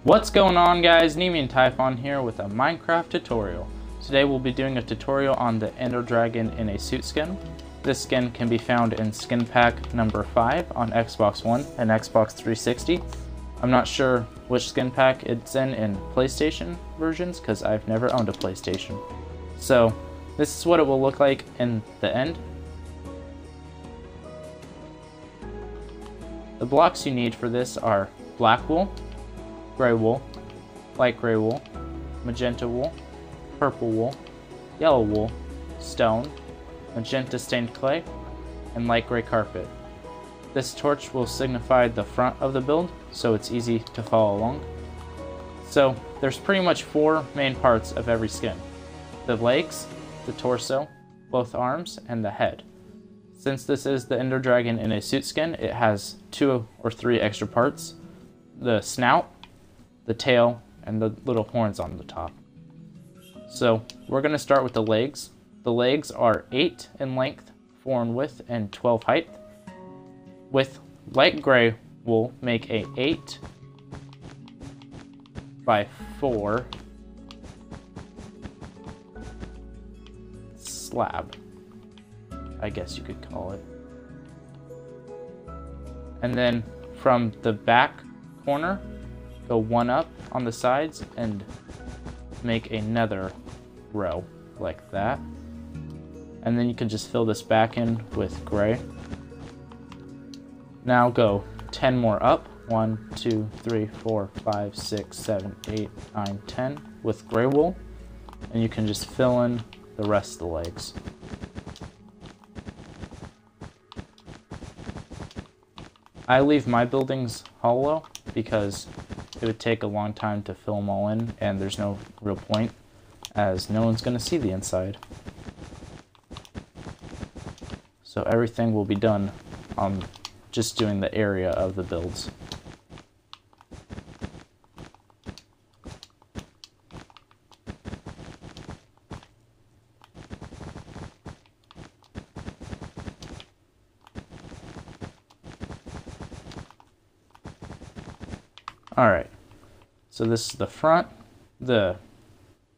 What's going on, guys? Nemi and Typhon here with a Minecraft tutorial. Today we'll be doing a tutorial on the Ender Dragon in a suit skin. This skin can be found in skin pack number 5 on Xbox One and Xbox 360. I'm not sure which skin pack it's in PlayStation versions because I've never owned a PlayStation. So this is what it will look like in the end. The blocks you need for this are black wool, gray wool, light gray wool, magenta wool, purple wool, yellow wool, stone, magenta stained clay, and light gray carpet. This torch will signify the front of the build, so it's easy to follow along. So there's pretty much 4 main parts of every skin: the legs, the torso, both arms, and the head. Since this is the Ender Dragon in a suit skin, it has 2 or 3 extra parts: the snout, the tail, and the little horns on the top. So we're going to start with the legs. The legs are 8 in length, 4 in width, and 12 height. With light gray wool, make a 8 by 4 slab, I guess you could call it. And then from the back corner, go 1 up on the sides and make another row like that. And then you can just fill this back in with gray. Now go 10 more up. 1, 2, 3, 4, 5, 6, 7, 8, 9, 10 with gray wool. And you can just fill in the rest of the legs. I leave my buildings hollow because it would take a long time to fill them all in, and there's no real point as no one's going to see the inside. So everything will be done on just doing the area of the builds. Alright, so this is the front.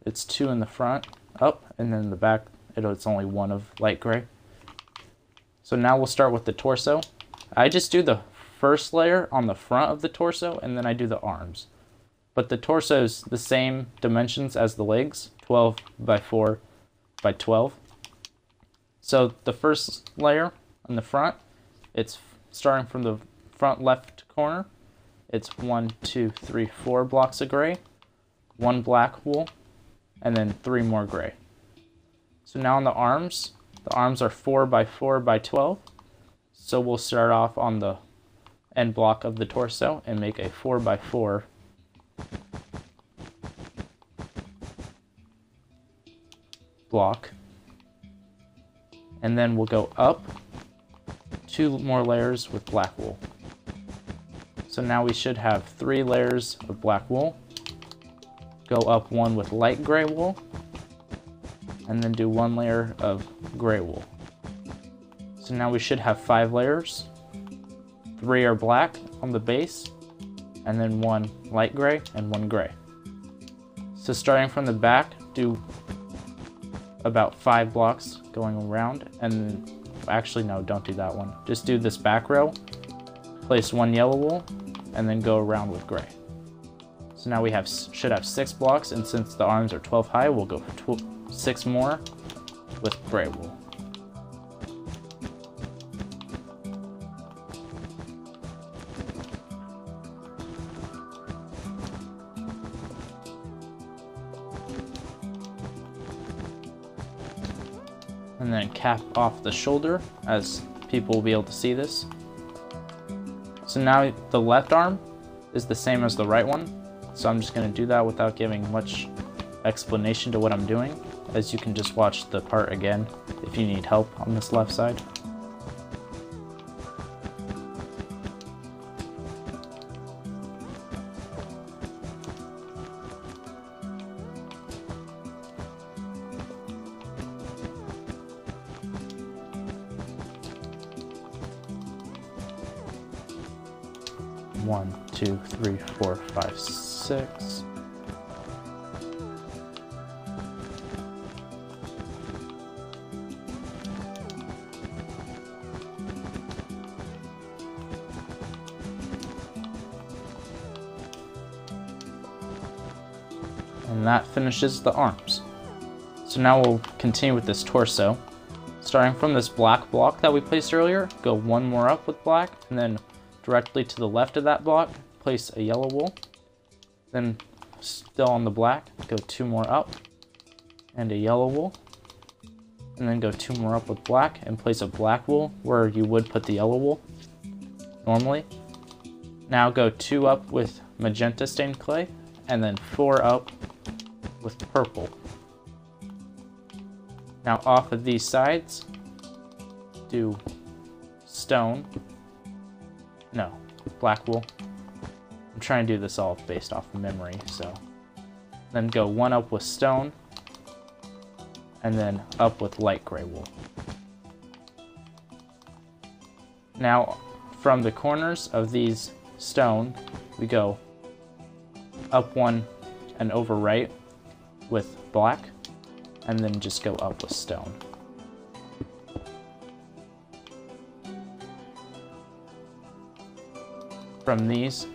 It's 2 in the front, up, and then the back, it's only 1 of light gray. So now we'll start with the torso. I just do the first layer on the front of the torso, and then I do the arms. But the torso is the same dimensions as the legs, 12 by 4 by 12. So the first layer on the front, it's starting from the front left corner. It's 1, 2, 3, 4 blocks of gray, 1 black wool, and then 3 more gray. So now on the arms are 4 by 4 by 12. So we'll start off on the end block of the torso and make a 4 by 4 block. And then we'll go up 2 more layers with black wool. So now we should have 3 layers of black wool. Go up 1 with light gray wool, and then do 1 layer of gray wool. So now we should have 5 layers. 3 are black on the base, and then 1 light gray and 1 gray. So starting from the back, do about 5 blocks going around, and actually no, don't do that one. Just do this back row, place 1 yellow wool, and then go around with gray. So now we should have 6 blocks, and since the arms are 12 high, we'll go 6 more with gray wool. And then cap off the shoulder as people will be able to see this. So now the left arm is the same as the right one, so I'm just going to do that without giving much explanation to what I'm doing, as you can just watch the part again if you need help on this left side. 1, 2, 3, 4, 5, 6. And that finishes the arms. So now we'll continue with this torso. Starting from this black block that we placed earlier, go one more up with black, and then directly to the left of that block, place a yellow wool. Then still on the black, go two more up, and a yellow wool. And then go two more up with black, and place a black wool where you would put the yellow wool normally. Now go two up with magenta stained clay, and then four up with purple. Now off of these sides, do stone, no, black wool. I'm trying to do this all based off of memory, so. Then go one up with stone, and then up with light gray wool. Now from the corners of these stone, we go up one and over right with black, and then just go up with stone. From these,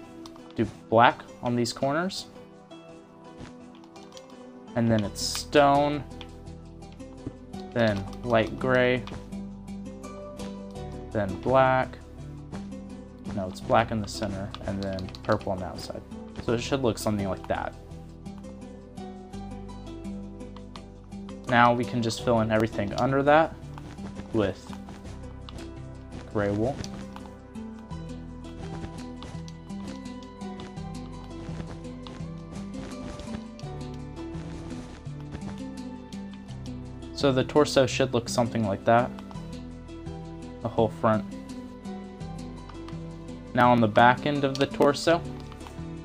do black on these corners, and then it's stone, then light gray, then black, no, it's black in the center, and then purple on the outside. So it should look something like that. Now we can just fill in everything under that with gray wool. So the torso should look something like that, the whole front. Now on the back end of the torso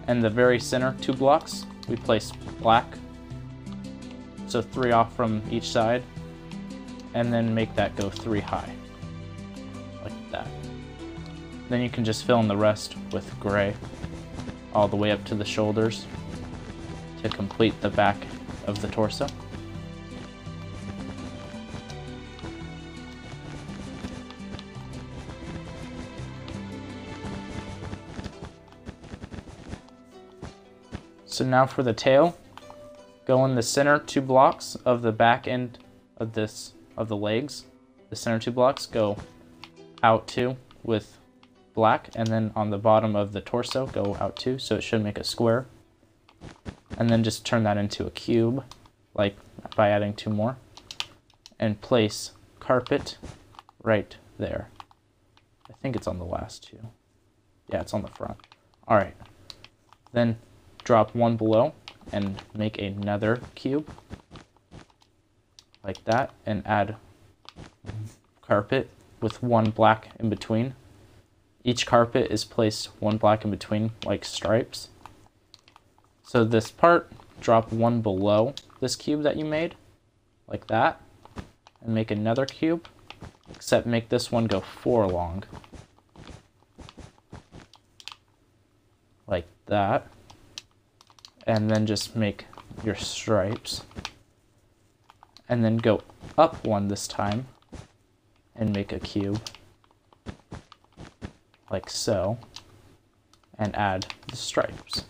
and the very center two blocks, we place black. So three off from each side, and then make that go three high, like that. Then you can just fill in the rest with gray all the way up to the shoulders to complete the back of the torso. So now for the tail, go in the center two blocks of the back end of the legs. The center two blocks go out two with black, and then on the bottom of the torso go out two, so it should make a square. And then just turn that into a cube, like by adding two more, and place carpet right there. I think it's on the last two. Yeah, it's on the front. All right, then drop one below and make another cube like that, and add carpet with one black in between. Each carpet is placed one black in between, like stripes. So this part, drop one below this cube that you made, like that, and make another cube, except make this one go four long, like that. And then just make your stripes, and then go up one this time and make a cube like so, and add the stripes.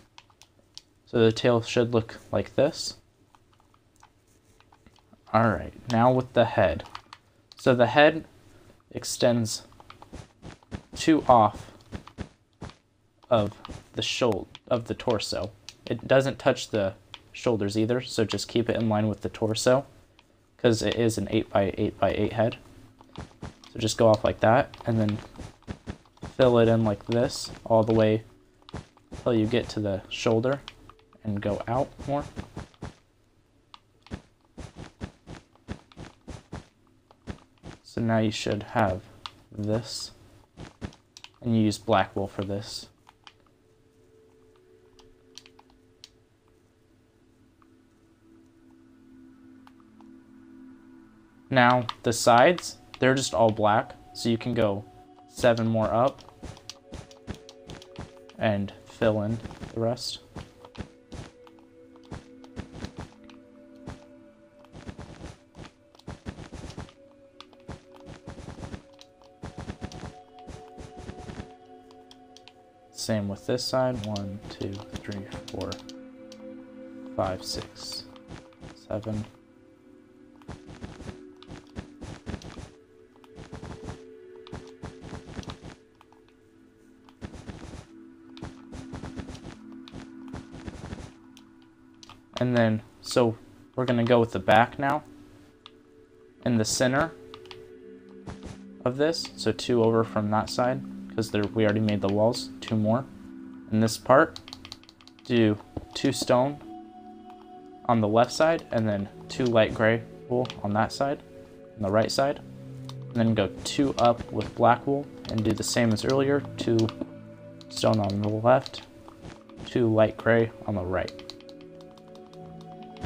So the tail should look like this. Alright, now with the head. So the head extends two off of the shoulder of the torso. It doesn't touch the shoulders either, so just keep it in line with the torso, because it is an 8x8x8 head. So just go off like that, and then fill it in like this, all the way until you get to the shoulder, and go out more. So now you should have this, and you use black wool for this. Now the sides, they're just all black, so you can go 7 more up and fill in the rest. Same with this side. 1, 2, 3, 4, 5, 6, 7. And then, so we're going to go with the back now. In the center of this, so 2 over from that side, because we already made the walls, 2 more. In this part, do 2 stone on the left side, and then 2 light gray wool on that side, on the right side. And then go 2 up with black wool, and do the same as earlier, 2 stone on the left, 2 light gray on the right.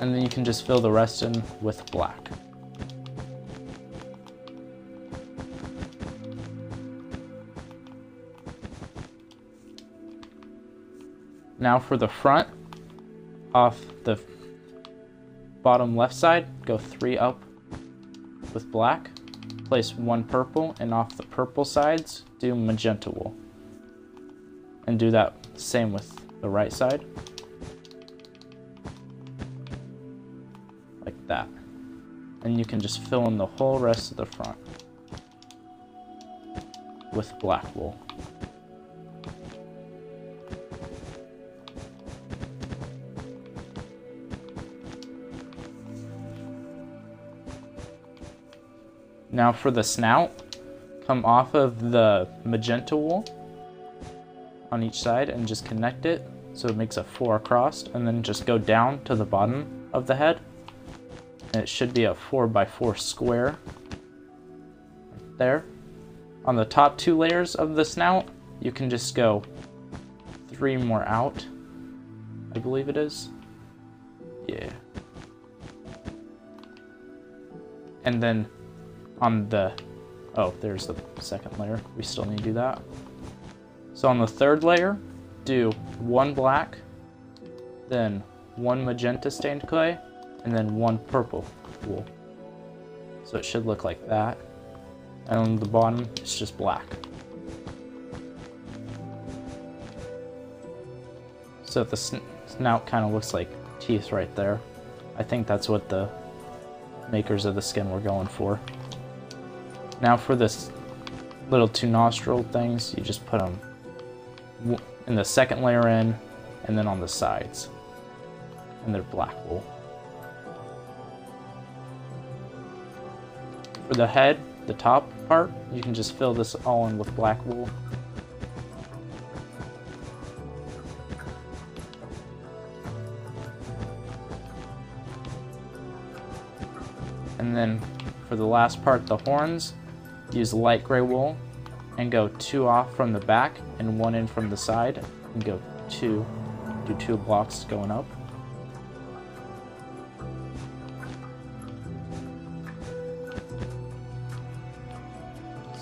And then you can just fill the rest in with black. Now for the front, off the bottom left side, go 3 up with black, place 1 purple, and off the purple sides, do magenta wool. And do that same with the right side. Like that. And you can just fill in the whole rest of the front with black wool. Now for the snout, come off of the magenta wool on each side and just connect it so it makes a 4 across, and then just go down to the bottom of the head. And it should be a 4x4 square right there. On the top 2 layers of the snout, you can just go 3 more out, I believe it is. Yeah. And then on the, oh, there's the second layer. We still need to do that. So on the 3rd layer, do 1 black, then 1 magenta stained clay, and then 1 purple wool. So it should look like that. And on the bottom, it's just black. So the snout kind of looks like teeth right there. I think that's what the makers of the skin were going for. Now for this little 2 nostril things, you just put them in the 2nd layer in, and then on the sides. And they're black wool. For the head, the top part, you can just fill this all in with black wool. And then for the last part, the horns, use light gray wool and go 2 off from the back and 1 in from the side, and go 2, do 2 blocks going up.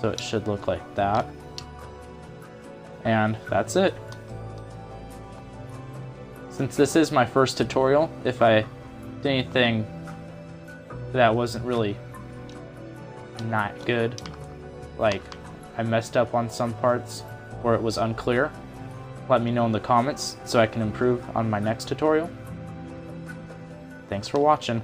So it should look like that. And that's it. Since this is my first tutorial, if I did anything that wasn't really not good, like I messed up on some parts or it was unclear, let me know in the comments so I can improve on my next tutorial. Thanks for watching.